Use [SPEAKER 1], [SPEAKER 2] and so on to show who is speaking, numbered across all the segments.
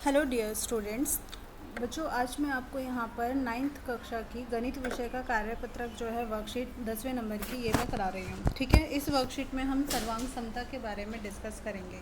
[SPEAKER 1] Hello dear students. बच्चों, आज मैं आपको यहाँ पर 9th कक्षा की गणित विषय का कार्यपत्रक जो है वर्कशीट 10वें नंबर की ये मैं करा रही हूँ। ठीक है, इस वर्कशीट में हम सर्वांग समता के बारे में डिस्कस करेंगे।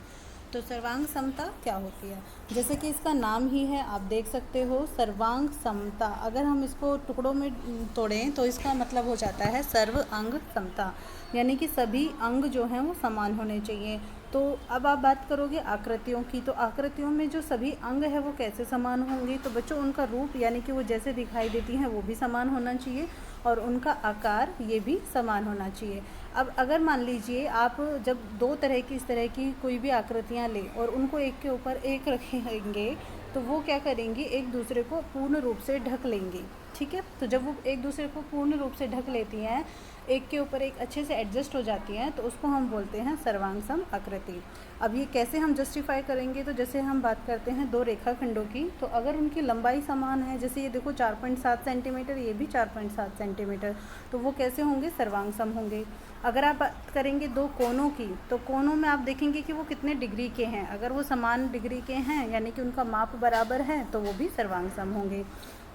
[SPEAKER 1] तो सर्वांग समता क्या होती है, जैसे कि इसका नाम ही है, आप देख सकते हो सर्वांग समता। अगर हम इसको टुकड़ों में तोड़ें तो इसका मतलब हो जाता है सर्व अंग समता, यानी कि सभी अंग जो हैं वो समान होने चाहिए। तो अब आप बात करोगे आकृतियों की, तो आकृतियों में जो सभी अंग है वो कैसे समान होंगे। तो बच्चों, उनका रूप यानी कि वो जैसे दिखाई देती हैं वो भी समान होना चाहिए और उनका आकार ये भी समान होना चाहिए। अब अगर मान लीजिए आप जब दो तरह की इस तरह की कोई भी आकृतियाँ लें और उनको एक के ऊपर एक रखेंगे तो वो क्या करेंगी, एक दूसरे को पूर्ण रूप से ढक लेंगी। ठीक है, तो जब वो एक दूसरे को पूर्ण रूप से ढक लेती हैं, एक के ऊपर एक अच्छे से एडजस्ट हो जाती हैं, तो उसको हम बोलते हैं सर्वांग सम आकृति। अब ये कैसे हम जस्टिफाई करेंगे, तो जैसे हम बात करते हैं दो रेखाखंडों की, तो अगर उनकी लंबाई समान है, जैसे ये देखो 4.7 सेंटीमीटर, ये भी 4.7 सेंटीमीटर, तो वो कैसे होंगे, सर्वांग सम होंगे। अगर आप बात करेंगे दो कोनों की, तो कोनों में आप देखेंगे कि वो कितने डिग्री के हैं। अगर वो समान डिग्री के हैं यानी कि उनका माप बराबर है तो वो भी सर्वांग सम होंगे।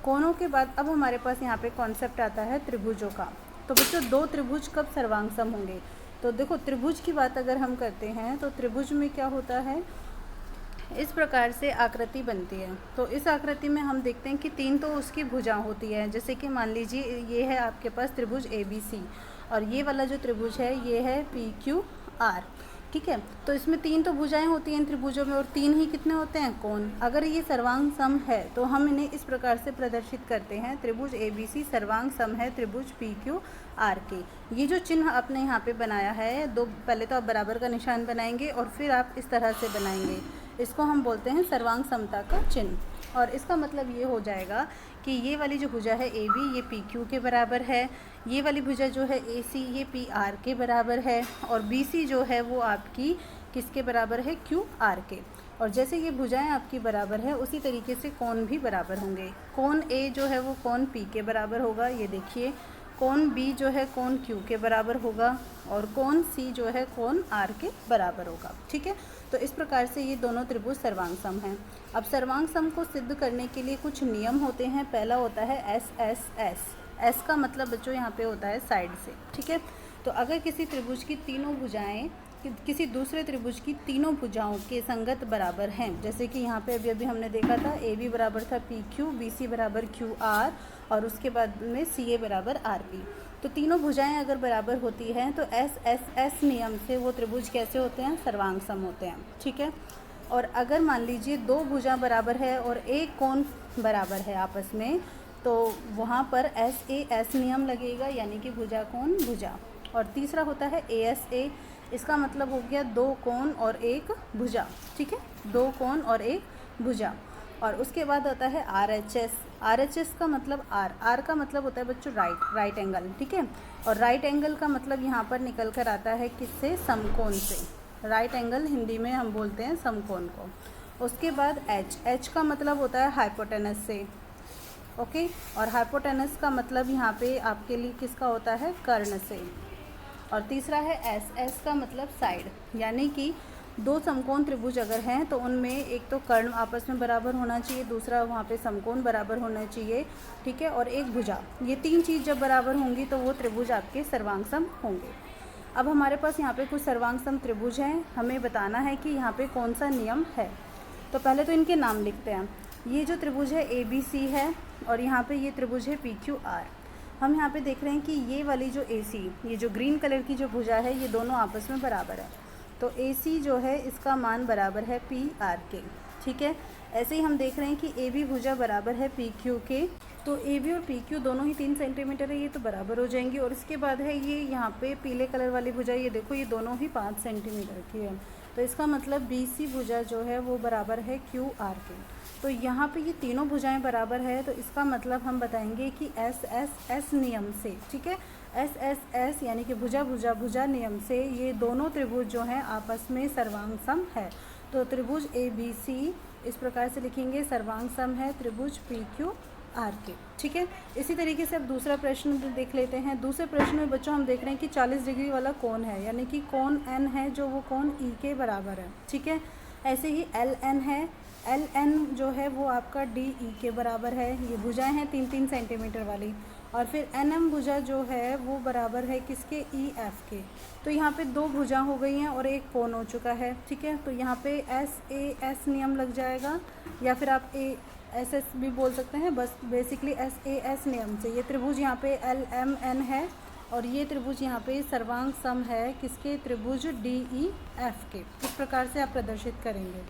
[SPEAKER 1] कोनों के बाद अब हमारे पास यहाँ पे कॉन्सेप्ट आता है त्रिभुजों का। तो बच्चों, दो त्रिभुज कब सर्वांग सम होंगे, तो देखो त्रिभुज की बात अगर हम करते हैं तो त्रिभुज में क्या होता है, इस प्रकार से आकृति बनती है। तो इस आकृति में हम देखते हैं कि तीन तो उसकी भुजा होती है। जैसे कि मान लीजिए ये है आपके पास त्रिभुज ABC और ये वाला जो त्रिभुज है ये है PQR। ठीक है, तो इसमें तीन तो भुजाएं होती हैं त्रिभुजों में और तीन ही कितने होते हैं, कोण। अगर ये सर्वांग सम है तो हम इन्हें इस प्रकार से प्रदर्शित करते हैं, त्रिभुज ABC सर्वांग सम है त्रिभुज PQR के। ये जो चिन्ह आपने यहाँ पे बनाया है, दो पहले तो आप बराबर का निशान बनाएंगे और फिर आप इस तरह से बनाएंगे, इसको हम बोलते हैं सर्वांग समता का चिन्ह। और इसका मतलब ये हो जाएगा कि ये वाली जो भुजा है AB ये PQ के बराबर है, ये वाली भुजा जो है AC ये PR के बराबर है और BC जो है वो आपकी किसके बराबर है, QR के। और जैसे ये भुजाएं आपकी बराबर है उसी तरीके से कोण भी बराबर होंगे। कोण A जो है वो कोण P के बराबर होगा, ये देखिए। कोण B जो है कोण Q के बराबर होगा और कोण C जो है कोण R के बराबर होगा। ठीक है, तो इस प्रकार से ये दोनों त्रिभुज सर्वांग सम हैं। अब सर्वांग सम को सिद्ध करने के लिए कुछ नियम होते हैं। पहला होता है S का मतलब बच्चों यहाँ पे होता है साइड से। ठीक है, तो अगर किसी त्रिभुज की तीनों भुजाएं किसी दूसरे त्रिभुज की तीनों भुजाओं के संगत बराबर हैं, जैसे कि यहाँ पे अभी हमने देखा था AB बराबर था PQ, BC बराबर QR और उसके बाद में CA बराबर RP। तो तीनों भुजाएं अगर बराबर होती हैं तो S नियम से वो त्रिभुज कैसे होते हैं, सर्वांग सम होते हैं। ठीक है, और अगर मान लीजिए दो भुजा बराबर है और एक कोण बराबर है आपस में, तो वहाँ पर SAS नियम लगेगा, यानी कि भुजा कोण भुजा। और तीसरा होता है ASA, इसका मतलब हो गया दो कोण और एक भुजा। ठीक है, दो कोण और एक भुजा। और उसके बाद आता है RHS का मतलब R का मतलब होता है बच्चों राइट एंगल। ठीक है, और राइट एंगल का मतलब यहाँ पर निकल कर आता है किससे, समकोण से। राइट एंगल हिंदी में हम बोलते हैं समकोण को। उसके बाद H का मतलब होता है हाइपोटेनस से। ओके, और हाइपोटेनस का मतलब यहाँ पे आपके लिए किसका होता है, कर्ण से। और तीसरा है S का मतलब साइड, यानी कि दो समकोण त्रिभुज अगर हैं तो उनमें एक तो कर्ण आपस में बराबर होना चाहिए, दूसरा वहाँ पे समकोण बराबर होना चाहिए। ठीक है, और एक भुजा, ये तीन चीज़ जब बराबर होंगी तो वो त्रिभुज आपके सर्वांग सम होंगे। अब हमारे पास यहाँ पे कुछ सर्वांग सम त्रिभुज हैं, हमें बताना है कि यहाँ पे कौन सा नियम है। तो पहले तो इनके नाम लिखते हैं। ये जो त्रिभुज है ABC है और यहाँ पे ये त्रिभुज है PQR। हम यहाँ पे देख रहे हैं कि ये वाली जो AC, ये जो ग्रीन कलर की जो भुजा है, ये दोनों आपस में बराबर है। तो AC जो है इसका मान बराबर है PR के। ठीक है, ऐसे ही हम देख रहे हैं कि AB भुजा बराबर है PQ के। तो AB और PQ दोनों ही 3 सेंटीमीटर है, ये तो बराबर हो जाएंगी। और इसके बाद है ये यहाँ पे पीले कलर वाली भुजा, ये देखो ये दोनों ही 5 सेंटीमीटर की है। तो इसका मतलब BC भुजा जो है वो बराबर है QR के। तो यहाँ पे ये तीनों भुजाएं बराबर है, तो इसका मतलब हम बताएंगे कि S नियम से। ठीक है, S यानी कि भुजा नियम से ये दोनों त्रिभुज जो हैं आपस में सर्वांग सम है। तो त्रिभुज ABC इस प्रकार से लिखेंगे, सर्वांग सम है त्रिभुज PQR के। ठीक है, इसी तरीके से अब दूसरा प्रश्न देख लेते हैं। दूसरे प्रश्न में बच्चों हम देख रहे हैं कि 40 डिग्री वाला कोण है, यानी कि कोण N है जो वो कोण E के बराबर है। ठीक है, ऐसे ही LN है, एल एन जो है वो आपका डी ई के बराबर है, ये भुजाएं हैं 3-3 सेंटीमीटर वाली। और फिर एन एम भुजा जो है वो बराबर है किसके, ई एफ के। तो यहाँ पे 2 भुजा हो गई हैं और एक कोण हो चुका है, ठीक है। तो यहाँ पे एस ए एस नियम लग जाएगा, या फिर आप ए एस एस भी बोल सकते हैं, बस बेसिकली एस ए एस नियम से। ये त्रिभुज यहाँ पे एल एम एन है और ये त्रिभुज यहाँ पे सर्वांग सम है किसके, त्रिभुज डी ई एफ के। इस प्रकार से आप प्रदर्शित करेंगे।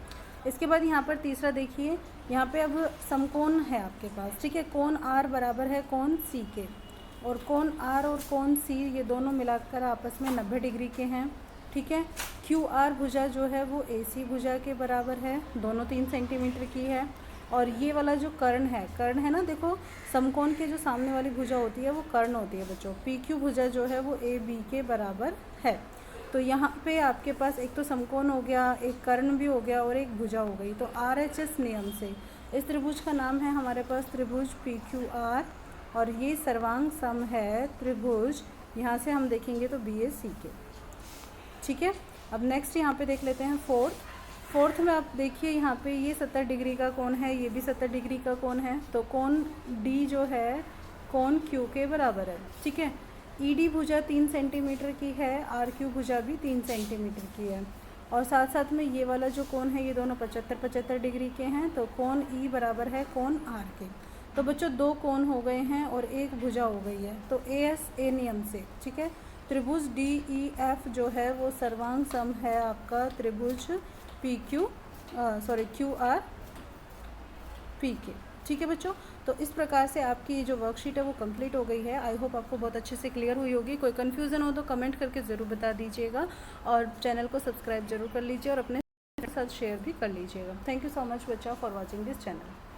[SPEAKER 1] इसके बाद यहाँ पर तीसरा देखिए, यहाँ पे अब समकोण है आपके पास, ठीक है। कोण आर बराबर है कोण सी के, और कोण आर और कोण सी ये दोनों मिलाकर आपस में 90 डिग्री के हैं, ठीक है। क्यू आर भुजा जो है वो ए सी भुजा के बराबर है, दोनों 3 सेंटीमीटर की है। और ये वाला जो कर्ण है ना, देखो समकोण के जो सामने वाली भुजा होती है वो कर्ण होती है बच्चों। पी क्यू भुजा जो है वो ए बी के बराबर है। तो यहाँ पे आपके पास एक तो समकोण हो गया, एक कर्ण भी हो गया और एक भुजा हो गई। तो आर एच एस नियम से इस त्रिभुज का नाम है हमारे पास त्रिभुज पी क्यू आर, और ये सर्वांग सम है त्रिभुज, यहाँ से हम देखेंगे तो बी ए सी के, ठीक है। अब नेक्स्ट यहाँ पे देख लेते हैं फोर्थ में आप देखिए यहाँ पे ये 70 डिग्री का कोण है, ये भी 70 डिग्री का कोण है। तो कोण डी जो है कोण क्यू के बराबर है, ठीक है। ई डी भुजा 3 सेंटीमीटर की है, आर क्यू भुजा भी 3 सेंटीमीटर की है, और साथ साथ में ये वाला जो कोण है ये दोनों 75-75 डिग्री के हैं। तो कोण ई बराबर है कोण आर के। तो बच्चों 2 कोण हो गए हैं और एक भुजा हो गई है। तो ए एस ए नियम से, ठीक है, त्रिभुज डी ई एफ जो है वो सर्वांग सम है आपका त्रिभुज P Q Q R P के, ठीक है बच्चों। तो इस प्रकार से आपकी ये जो वर्कशीट है वो कंप्लीट हो गई है। आई होप आपको बहुत अच्छे से क्लियर हुई होगी। कोई कन्फ्यूज़न हो तो कमेंट करके ज़रूर बता दीजिएगा, और चैनल को सब्सक्राइब जरूर कर लीजिए और अपने साथ शेयर भी कर लीजिएगा। थैंक यू सो मच बच्चा फॉर वॉचिंग दिस चैनल।